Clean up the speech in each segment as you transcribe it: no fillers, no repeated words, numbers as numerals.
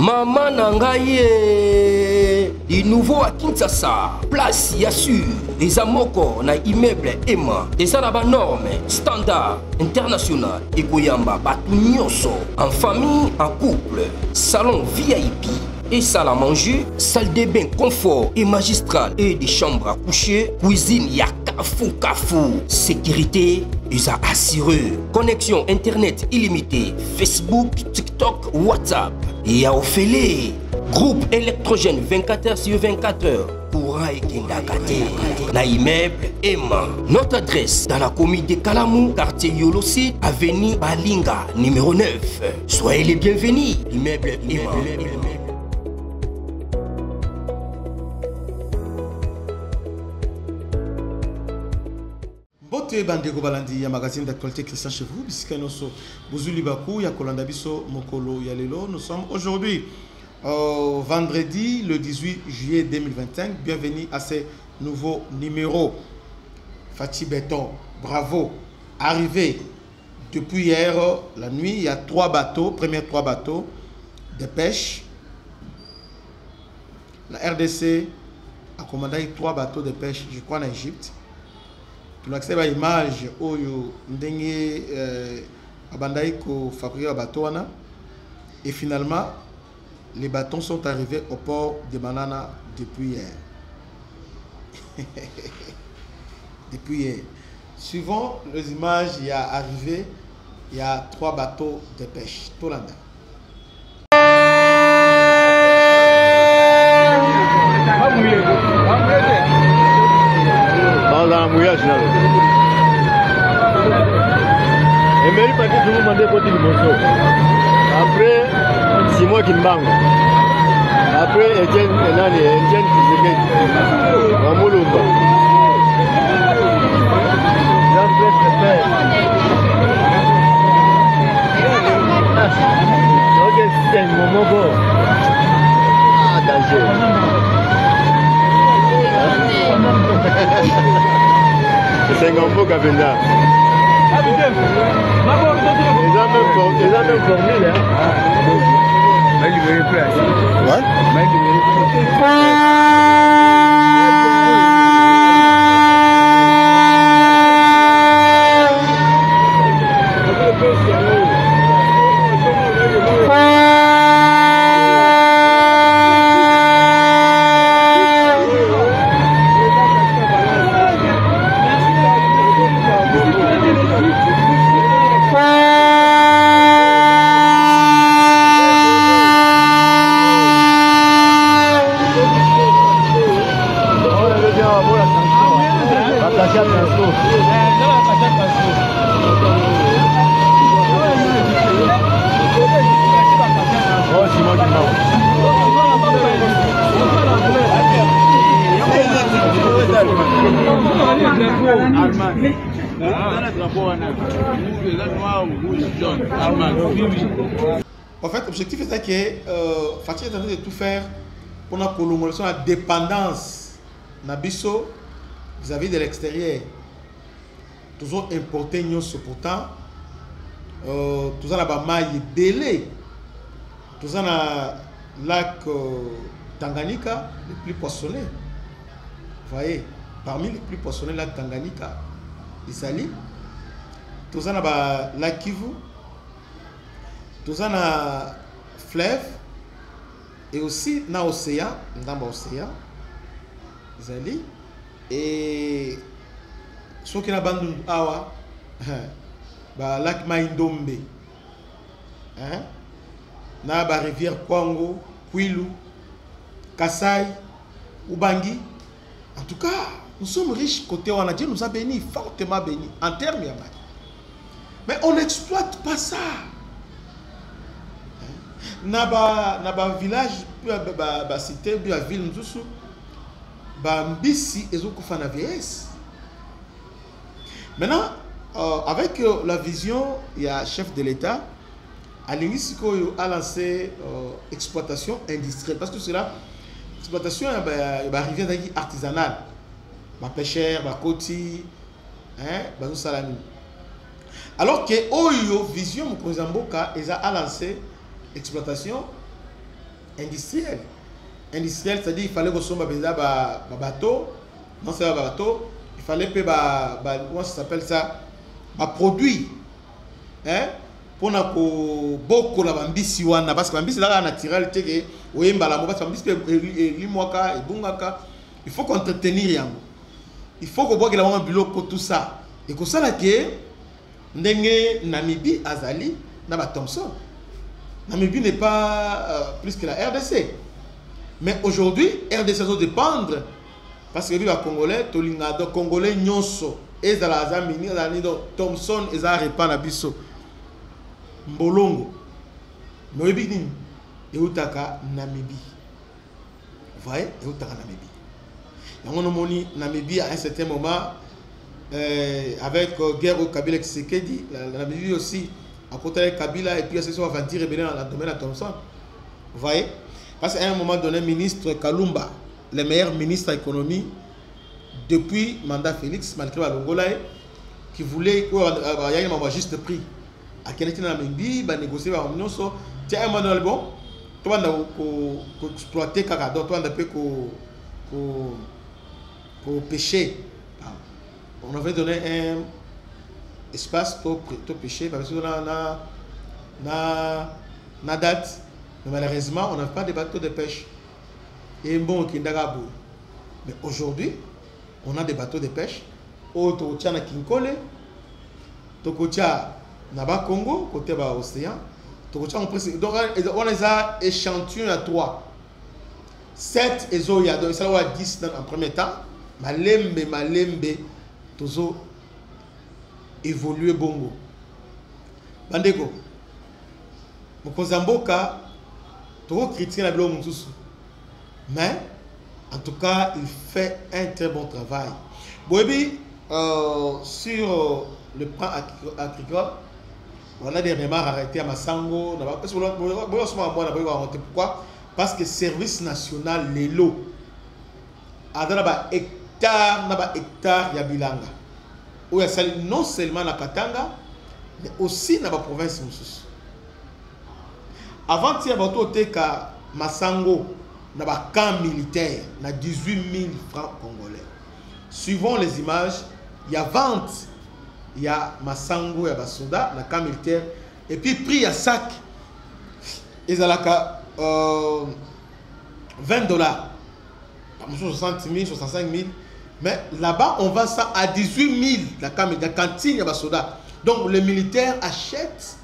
Maman Nangaye, du nouveau à Kinshasa, place Yassur, des amoko na immeuble Emma, des arabes normes, standard, international, et Goyamba, Batunyoso, en famille, en couple, salon VIP. Et salle à manger, salle de bain confort et magistral et des chambres à coucher, cuisine ya kafou, sécurité ils a assuré, connexion internet illimitée, Facebook, TikTok, WhatsApp et à Ophélie, groupe électrogène 24h/24h. Courant et Kindakate, na immeuble Emma. Notre adresse dans la commune de Kalamou, quartier Yolosi, avenue Balinga, numéro 9. Soyez les bienvenus, immeuble Emma. Bote bandeko balandi ya magazine d'actualité Christian chez vous bisika noso buzuli baku ya kolanda biso mokolo ya lelo. Nous sommes aujourd'hui vendredi le 18 juillet 2025. Bienvenue à ce nouveau numéro. Fatih Béton, bravo. Arrivé depuis hier la nuit, il y a 3 bateaux, premiers 3 bateaux de pêche. La RDC a commandé 3 bateaux de pêche, je crois en Égypte. Pour l'accès à l'image, Oyo Ndenge Abandaïko fabriqué bateau. Et finalement, les bâtons sont arrivés au port de Banana depuis hier. Depuis hier. Suivant les images, il y a arrivé, il y a 3 bateaux de pêche. Tolanda. Dans un mouillage là. Et mais il faut que tout le monde mande côté du morceau. Après, c'est moi qui me bangue. Après, Etienne qui se met. Ramolumba. Jean-Pierre Pépère. Ok, c'est un moment bon. Ah, danger. C'est un gombo Gavenda. Ils ont même formule. Ouais. En fait, l'objectif est que Fatih est en train de tout faire pour la prolongation de la dépendance Nabiso vis-à-vis de l'extérieur. Toujours importé, pourtant, tout ça là-bas, maille belé, tout ça là, lac Tanganyika, le plus poissonné. Vous voyez, parmi les plus poissonnés, lac Tanganyika, Isali, tout ça là-bas, lac Kivu, tout ça là, fleuve, et aussi dans l'océan, dans l'océan, Isali, et ce qui est dans Awa, lac Maïndombe, na la rivière Kwango, Kwilu, Kasai, Ubangi. En tout cas, nous sommes riches côté où Dieu nous a bénis, fortement bénis, en termes de mais on n'exploite pas ça. Naba village, ba cité, ba ville, nous ba mbisi ezokufa na vieillesse. Maintenant, avec la vision, il y a chef de l'État, Alingisiko a lancé exploitation industrielle. Parce que cela, exploitation va arriver artisanale. Ma pêcheur, ma côté, bah salami. Alors que Oyo Vision Mkozamboka a lancé exploitation industriel. Industriel, c'est-à-dire qu'il fallait que ce soit un bateau, non c'est un bateau, il fallait que comment ça s'appelle ça, un produit, hein, pour beaucoup la bambisi wana, parce que bambisi là naturel, tu sais que oyemba la parce que bambisi limwaka et bungaka, il faut qu'entretenir yango, il faut que boire que la maman biloko tout ça, et que ça là que ndenge Namibie azali na ba Thomson. Namibie n'est pas plus que la RDC. Mais aujourd'hui, RDC doit dépendre. Parce que les Congolais, les Congolais, Nyonso, et les Azamini, Thomson, et les Arepa, Nabiso, Mbolongo, Noébini, et Utaka, Namibie. Vous voyez, et Utaka, Namibie. Et on a moni Namibie à un certain moment, avec guerre au Kabila Tshisekedi, la Namibie aussi. À côté de Kabila et puis ils sont venus rebeller dans le domaine de Thomson. Vous voyez? Parce qu'à un moment donné, ministre Kalumba, le meilleur ministre de l'économie depuis le mandat Félix, malgré l'Angola, qui voulait qu'il y ait un juste prix. À quel était dans la Namibie, négocier avec l'Union. Tiens, un moment donné, bon, tu vas exploiter Kakado, tu vas pêcher. On avait donné un espace pour pêcher parce que na date, mais malheureusement on n'a pas de bateaux de pêche et bon mais aujourd'hui on a des bateaux de pêche au na Kinkole, Tokotia Naba Congo côté bas océan, Tokotia donc on les a échantillons à 3 7 et zo ya donc ça va 10 en premier temps malembe tozo évoluer bongo. Bandeko, Mokozamboka, tu vas critiquer la blog Moussousou. Mais, en tout cas, il fait un très bon travail. Boebi, sur le plan agricole, on a des remarques arrêtées à Massango. Pourquoi? Parce que le service national, les lots, a des hectares, Yabilanga. Où il y a non seulement la Katanga, mais aussi dans la province. Avant, il y a Massango, dans le camp militaire, dans 18 000 francs congolais. Suivant les images, il y a vente, il y a Massango, il y a Basoda, dans le camp militaire, et puis prix à sac, il y a 20 dollars, 60 000, 65 000. Mais là-bas, on vend ça à 18 000, la cantine, il y a Basoda. Donc, les militaires achètent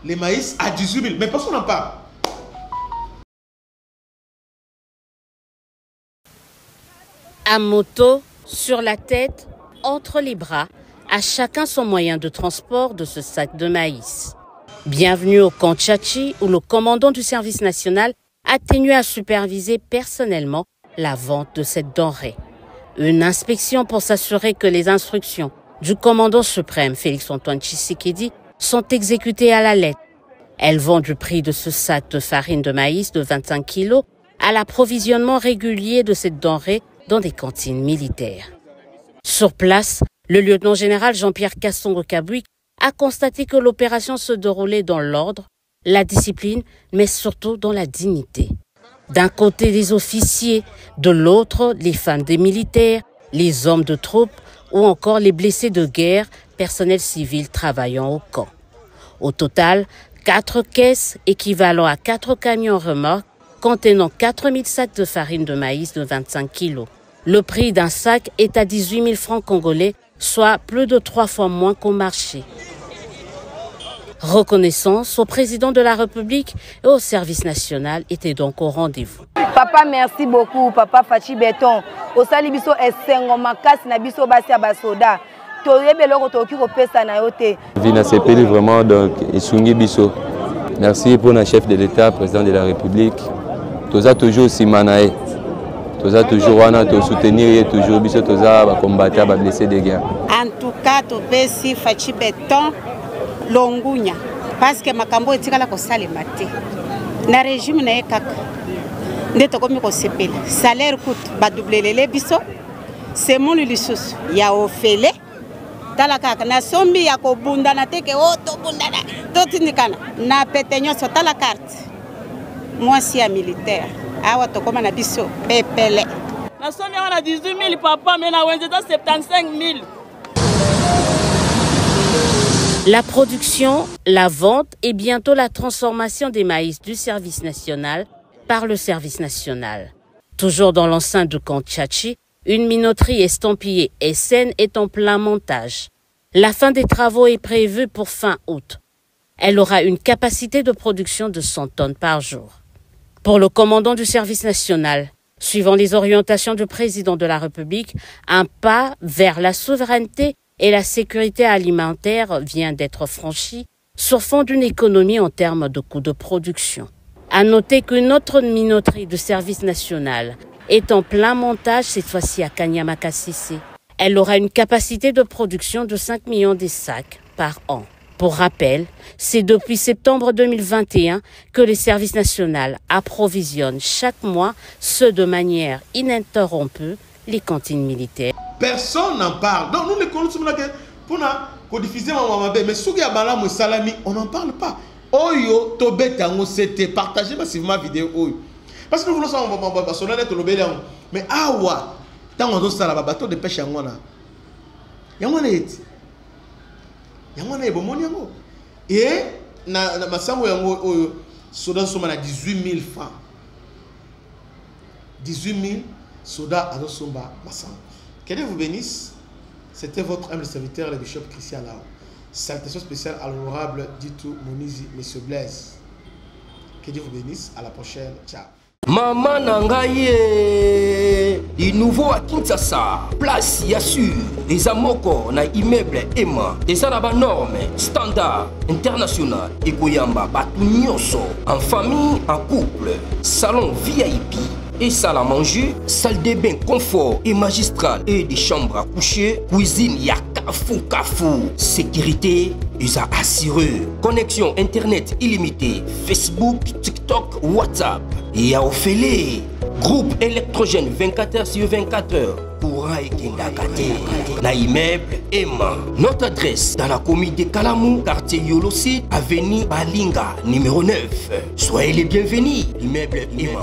les maïs à 18 000. Mais personne n'en parle. À moto, sur la tête, entre les bras, à chacun son moyen de transport de ce sac de maïs. Bienvenue au camp Tchachi, où le commandant du service national a tenu à superviser personnellement la vente de cette denrée. Une inspection pour s'assurer que les instructions du commandant suprême Félix-Antoine Tshisekedi sont exécutées à la lettre. Elles vont du prix de ce sac de farine de maïs de 25 kg à l'approvisionnement régulier de cette denrée dans des cantines militaires. Sur place, le lieutenant-général Jean-Pierre Kassongo-Kabouik a constaté que l'opération se déroulait dans l'ordre, la discipline, mais surtout dans la dignité. D'un côté les officiers, de l'autre les femmes des militaires, les hommes de troupes ou encore les blessés de guerre, personnel civil travaillant au camp. Au total, 4 caisses équivalent à 4 camions remorques contenant 4000 sacs de farine de maïs de 25 kg. Le prix d'un sac est à 18 000 francs congolais, soit plus de 3 fois moins qu'au marché. Reconnaissance au président de la République et au service national était donc au rendez-vous. Papa, merci beaucoup. Papa Fachi Béton. Au salibiso esengo makasi na biso basi basoda. Toyebelo toki ko pesa na yote. Vina sepeli vraiment donc isungi biso. Merci pour le chef de l'État, président de la République. Toza toujours simanae. Toza toujours wana to soutenir toujours biso toza ba combattre ba blessés de guerre. En tout cas, to pesi Fachi Béton longunya parce que makambo etikala ko salema te. Na régime na ekaka. Ndeto komi ko sepela. Salaire coûte ba doublelele biso. C'est mon lisusu ya ofele. Talaka na sombi ya ko bunda na teke o to bunda na to tindikana na pete nyoso tala carte mwasi ya militaire awa tokoma na biso pepele na somi on a 18 000 papa mais na wenze 75 000. La production, la vente et bientôt la transformation des maïs du service national par le service national. Toujours dans l'enceinte du camp Tchatchi, une minoterie estampillée SN est en plein montage. La fin des travaux est prévue pour fin août. Elle aura une capacité de production de 100 tonnes par jour. Pour le commandant du service national, suivant les orientations du président de la République, un pas vers la souveraineté et la sécurité alimentaire vient d'être franchi sur fond d'une économie en termes de coûts de production. À noter qu'une autre minoterie du service national est en plein montage, cette fois-ci à Kanyama-Kassisi. Elle aura une capacité de production de 5 millions de sacs par an. Pour rappel, c'est depuis septembre 2021 que le service national approvisionne chaque mois, de manière ininterrompue, les cantines militaires. Personne n'en parle. Donc nous les connaissons pour codifier mais ceux qui ont salami, on n'en parle pas. Oyo tobe tango c'était partagé massivement vidéo oyo. Parce que nous voulons ça mais awa tant on ça la bateau de pêche ngona. Yangona eti. Yangona ebo moniango. Et na masango yango oyo soda soma na 18 000 francs. 18 000 soda à somba masango. Que Dieu vous bénisse. C'était votre humble serviteur, le bishop Christian Lao. Salutation spéciale à l'honorable Ditou Monizi, Monsieur Blaise. Que Dieu vous bénisse. À la prochaine. Ciao. Maman Nangaye, du nouveau à Kinshasa, place Yassur, des amoko na immeuble Emma, des arabes normes, standard, international, et Goyamba, Batunyoso, en famille, en couple, salon VIP. Et salle à manger, salle de bain confort et magistrale et des chambres à coucher, cuisine kafou, sécurité, ils ont assuré. Connexion internet illimitée, Facebook, TikTok, WhatsApp. Et à Ophélie, groupe électrogène 24h/24h. Courant et Kindakate. Na immeuble Emma. Notre adresse dans la commune de Kalamou, quartier Yolosi, avenue Balinga, numéro 9. Soyez les bienvenus. Immeuble Emma.